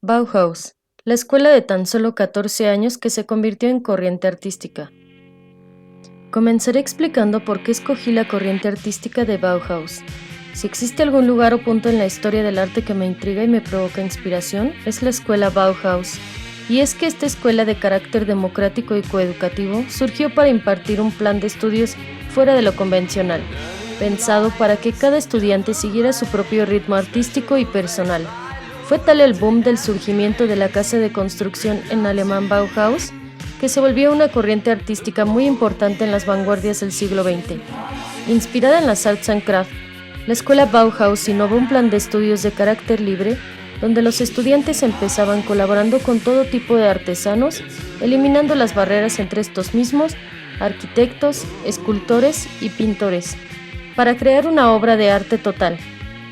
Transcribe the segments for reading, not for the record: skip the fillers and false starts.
Bauhaus, la escuela de tan solo 14 años que se convirtió en corriente artística. Comenzaré explicando por qué escogí la corriente artística de Bauhaus. Si existe algún lugar o punto en la historia del arte que me intriga y me provoca inspiración, es la escuela Bauhaus. Y es que esta escuela de carácter democrático y coeducativo surgió para impartir un plan de estudios fuera de lo convencional, pensado para que cada estudiante siguiera su propio ritmo artístico y personal. Fue tal el boom del surgimiento de la casa de construcción en alemán Bauhaus, que se volvió una corriente artística muy importante en las vanguardias del siglo XX. Inspirada en las Arts and Crafts, la escuela Bauhaus innovó un plan de estudios de carácter libre, donde los estudiantes empezaban colaborando con todo tipo de artesanos, eliminando las barreras entre estos mismos, arquitectos, escultores y pintores, para crear una obra de arte total.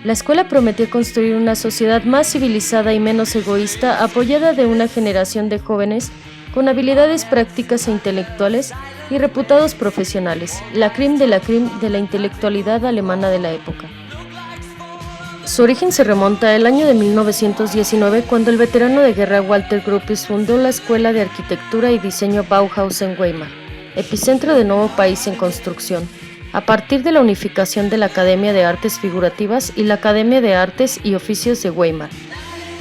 La escuela prometió construir una sociedad más civilizada y menos egoísta, apoyada de una generación de jóvenes con habilidades prácticas e intelectuales y reputados profesionales, la crème de la intelectualidad alemana de la época. Su origen se remonta al año de 1919, cuando el veterano de guerra Walter Gropius fundó la Escuela de Arquitectura y Diseño Bauhaus en Weimar, epicentro de nuevo país en construcción, a partir de la unificación de la Academia de Artes Figurativas y la Academia de Artes y Oficios de Weimar.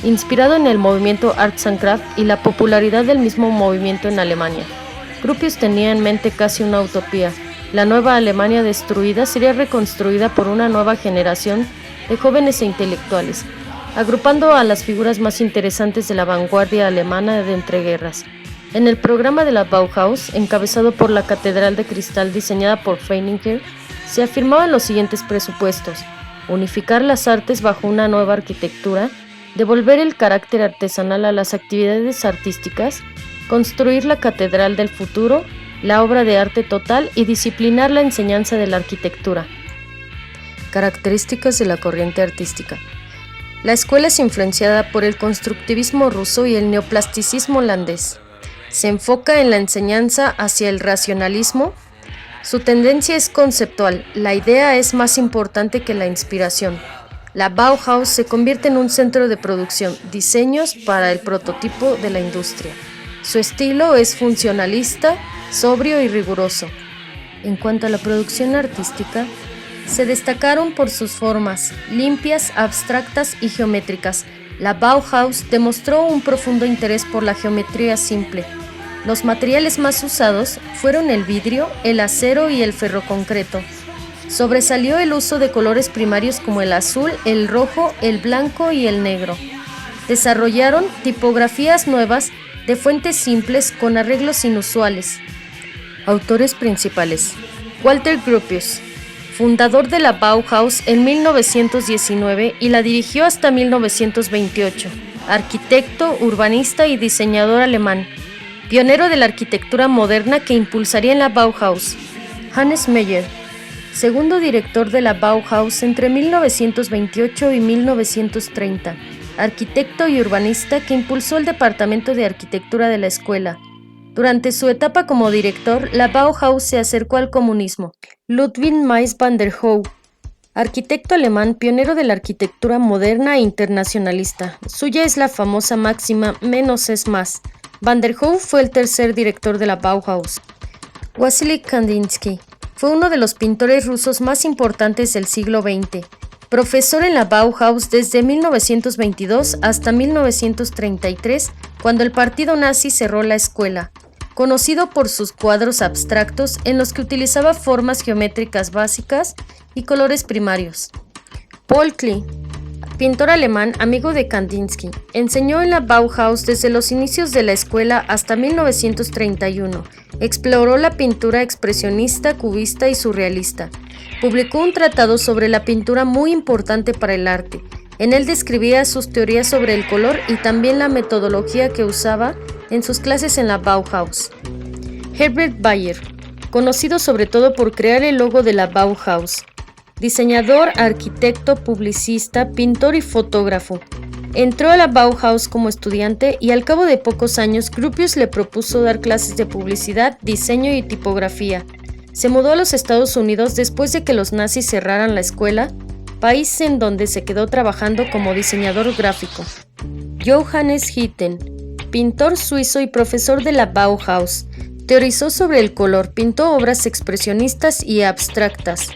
Inspirado en el movimiento Arts and Crafts y la popularidad del mismo movimiento en Alemania, Gropius tenía en mente casi una utopía. La nueva Alemania destruida sería reconstruida por una nueva generación de jóvenes e intelectuales, agrupando a las figuras más interesantes de la vanguardia alemana de entreguerras. En el programa de la Bauhaus, encabezado por la Catedral de Cristal diseñada por Feininger, se afirmaban los siguientes presupuestos: unificar las artes bajo una nueva arquitectura, devolver el carácter artesanal a las actividades artísticas, construir la catedral del futuro, la obra de arte total y disciplinar la enseñanza de la arquitectura. Características de la corriente artística. La escuela es influenciada por el constructivismo ruso y el neoplasticismo holandés. Se enfoca en la enseñanza hacia el racionalismo. Su tendencia es conceptual, la idea es más importante que la inspiración. La Bauhaus se convierte en un centro de producción, diseños para el prototipo de la industria. Su estilo es funcionalista, sobrio y riguroso. En cuanto a la producción artística, se destacaron por sus formas limpias, abstractas y geométricas. La Bauhaus demostró un profundo interés por la geometría simple. Los materiales más usados fueron el vidrio, el acero y el ferroconcreto. Sobresalió el uso de colores primarios como el azul, el rojo, el blanco y el negro. Desarrollaron tipografías nuevas de fuentes simples con arreglos inusuales. Autores principales: Walter Gropius, fundador de la Bauhaus en 1919 y la dirigió hasta 1928, arquitecto, urbanista y diseñador alemán, pionero de la arquitectura moderna que impulsaría en la Bauhaus. Hannes Meyer, segundo director de la Bauhaus entre 1928 y 1930, arquitecto y urbanista que impulsó el departamento de arquitectura de la escuela. Durante su etapa como director, la Bauhaus se acercó al comunismo. Ludwig Mies van der Rohe, arquitecto alemán pionero de la arquitectura moderna e internacionalista. Suya es la famosa máxima "menos es más". Van der Rohe fue el tercer director de la Bauhaus. Wassily Kandinsky fue uno de los pintores rusos más importantes del siglo XX. Profesor en la Bauhaus desde 1922 hasta 1933, cuando el partido nazi cerró la escuela. Conocido por sus cuadros abstractos en los que utilizaba formas geométricas básicas y colores primarios. Paul Klee, pintor alemán amigo de Kandinsky, enseñó en la Bauhaus desde los inicios de la escuela hasta 1931. Exploró la pintura expresionista, cubista y surrealista. Publicó un tratado sobre la pintura muy importante para el arte. En él describía sus teorías sobre el color y también la metodología que usaba en sus clases en la Bauhaus. Herbert Bayer, conocido sobre todo por crear el logo de la Bauhaus. Diseñador, arquitecto, publicista, pintor y fotógrafo. Entró a la Bauhaus como estudiante y al cabo de pocos años Gropius le propuso dar clases de publicidad, diseño y tipografía. Se mudó a los Estados Unidos después de que los nazis cerraran la escuela, país en donde se quedó trabajando como diseñador gráfico. Johannes Itten, pintor suizo y profesor de la Bauhaus, teorizó sobre el color, pintó obras expresionistas y abstractas.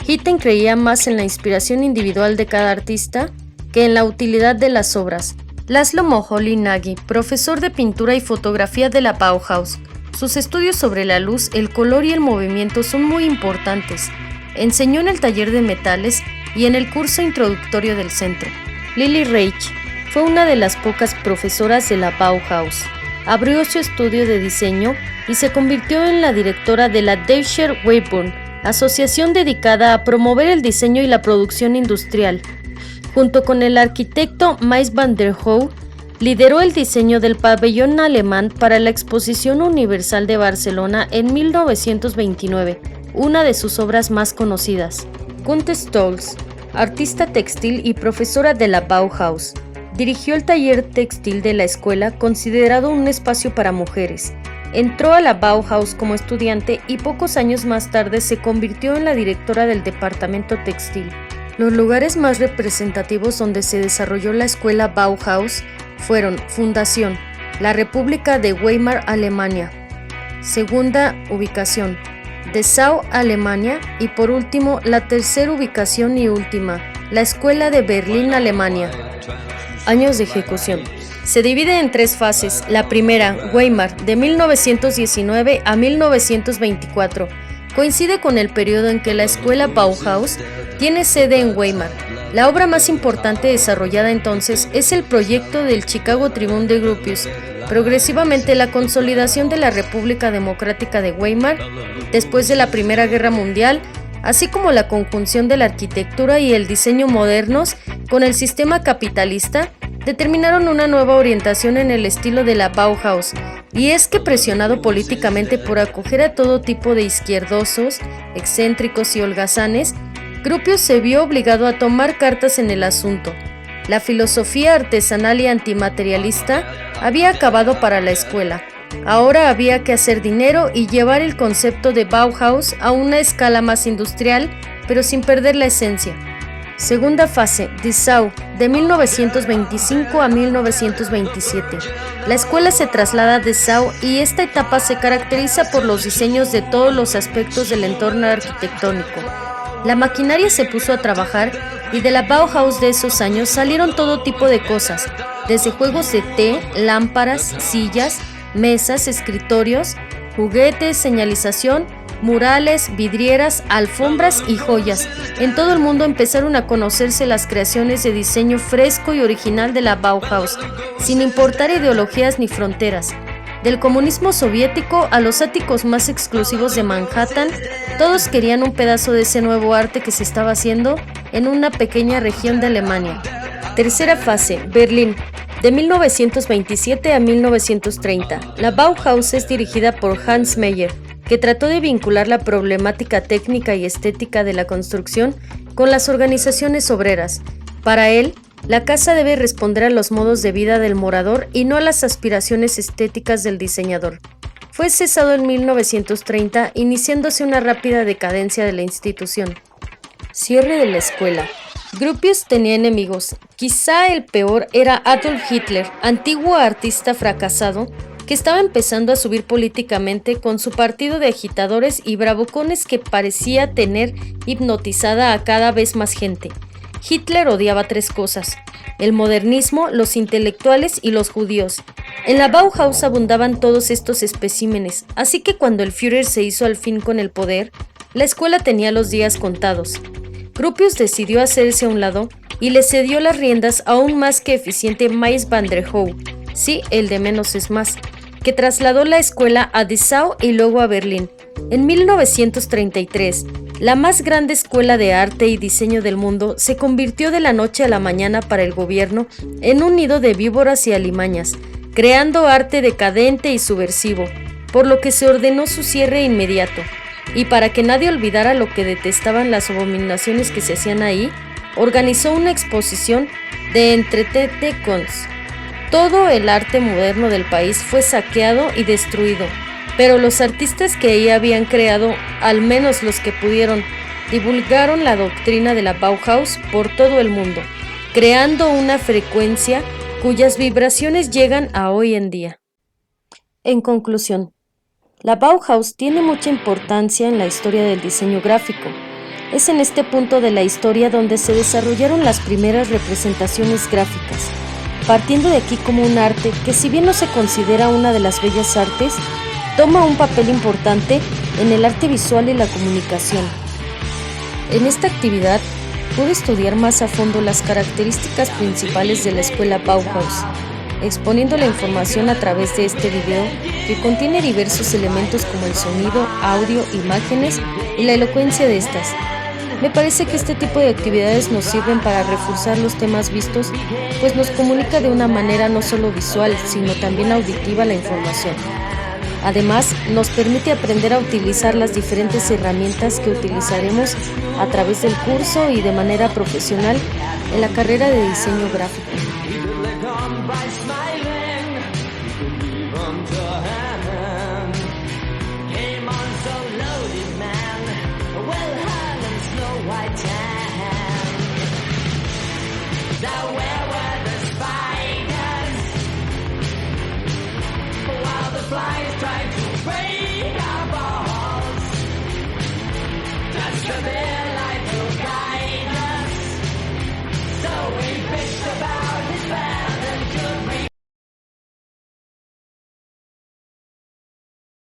Itten creía más en la inspiración individual de cada artista que en la utilidad de las obras. Laszlo Moholy-Nagy, profesor de pintura y fotografía de la Bauhaus. Sus estudios sobre la luz, el color y el movimiento son muy importantes. Enseñó en el taller de metales y en el curso introductorio del centro. Lily Reich fue una de las pocas profesoras de la Bauhaus. Abrió su estudio de diseño y se convirtió en la directora de la Deutscher Webern, asociación dedicada a promover el diseño y la producción industrial. Junto con el arquitecto Mies van der Rohe, lideró el diseño del pabellón alemán para la Exposición Universal de Barcelona en 1929, una de sus obras más conocidas. Kunte Stolz, artista textil y profesora de la Bauhaus, dirigió el taller textil de la escuela, considerado un espacio para mujeres. Entró a la Bauhaus como estudiante y pocos años más tarde se convirtió en la directora del departamento textil. Los lugares más representativos donde se desarrolló la escuela Bauhaus fueron Fundación, la República de Weimar, Alemania. Segunda ubicación, Dessau, Alemania. Y por último, la tercera ubicación y última, la Escuela de Berlín, Alemania. Años de ejecución. Se divide en tres fases. La primera, Weimar, de 1919 a 1924. Coincide con el periodo en que la escuela Bauhaus tiene sede en Weimar. La obra más importante desarrollada entonces es el proyecto del Chicago Tribune de Gropius, progresivamente la consolidación de la República Democrática de Weimar después de la Primera Guerra Mundial, así como la conjunción de la arquitectura y el diseño modernos con el sistema capitalista, determinaron una nueva orientación en el estilo de la Bauhaus, y es que presionado políticamente por acoger a todo tipo de izquierdosos, excéntricos y holgazanes, Gropius se vio obligado a tomar cartas en el asunto. La filosofía artesanal y antimaterialista había acabado para la escuela. Ahora había que hacer dinero y llevar el concepto de Bauhaus a una escala más industrial, pero sin perder la esencia. Segunda fase, Dessau, de 1925 a 1927. La escuela se traslada a Dessau y esta etapa se caracteriza por los diseños de todos los aspectos del entorno arquitectónico. La maquinaria se puso a trabajar y de la Bauhaus de esos años salieron todo tipo de cosas, desde juegos de té, lámparas, sillas, mesas, escritorios, juguetes, señalización, murales, vidrieras, alfombras y joyas. En todo el mundo empezaron a conocerse las creaciones de diseño fresco y original de la Bauhaus, sin importar ideologías ni fronteras. Del comunismo soviético a los áticos más exclusivos de Manhattan, todos querían un pedazo de ese nuevo arte que se estaba haciendo en una pequeña región de Alemania. Tercera fase, Berlín, de 1927 a 1930. La Bauhaus es dirigida por Hans Meyer, que trató de vincular la problemática técnica y estética de la construcción con las organizaciones obreras. Para él, la casa debe responder a los modos de vida del morador y no a las aspiraciones estéticas del diseñador. Fue cesado en 1930, iniciándose una rápida decadencia de la institución. Cierre de la escuela. Gropius tenía enemigos. Quizá el peor era Adolf Hitler, antiguo artista fracasado, que estaba empezando a subir políticamente con su partido de agitadores y bravucones que parecía tener hipnotizada a cada vez más gente. Hitler odiaba tres cosas: el modernismo, los intelectuales y los judíos. En la Bauhaus abundaban todos estos especímenes, así que cuando el Führer se hizo al fin con el poder, la escuela tenía los días contados. Gropius decidió hacerse a un lado y le cedió las riendas a un más que eficiente Mies van der Rohe, sí, el de menos es más, que trasladó la escuela a Dessau y luego a Berlín. En 1933, la más grande escuela de arte y diseño del mundo se convirtió de la noche a la mañana para el gobierno en un nido de víboras y alimañas, creando arte decadente y subversivo, por lo que se ordenó su cierre inmediato. Y para que nadie olvidara lo que detestaban las abominaciones que se hacían ahí, organizó una exposición de Entretete Kunst. Todo el arte moderno del país fue saqueado y destruido, pero los artistas que ahí habían creado, al menos los que pudieron, divulgaron la doctrina de la Bauhaus por todo el mundo, creando una frecuencia cuyas vibraciones llegan a hoy en día. En conclusión, la Bauhaus tiene mucha importancia en la historia del diseño gráfico. Es en este punto de la historia donde se desarrollaron las primeras representaciones gráficas, partiendo de aquí como un arte que, si bien no se considera una de las bellas artes, toma un papel importante en el arte visual y la comunicación. En esta actividad pude estudiar más a fondo las características principales de la escuela Bauhaus, exponiendo la información a través de este video que contiene diversos elementos como el sonido, audio, imágenes y la elocuencia de estas. Me parece que este tipo de actividades nos sirven para reforzar los temas vistos, pues nos comunica de una manera no solo visual, sino también auditiva la información. Además, nos permite aprender a utilizar las diferentes herramientas que utilizaremos a través del curso y de manera profesional en la carrera de diseño gráfico.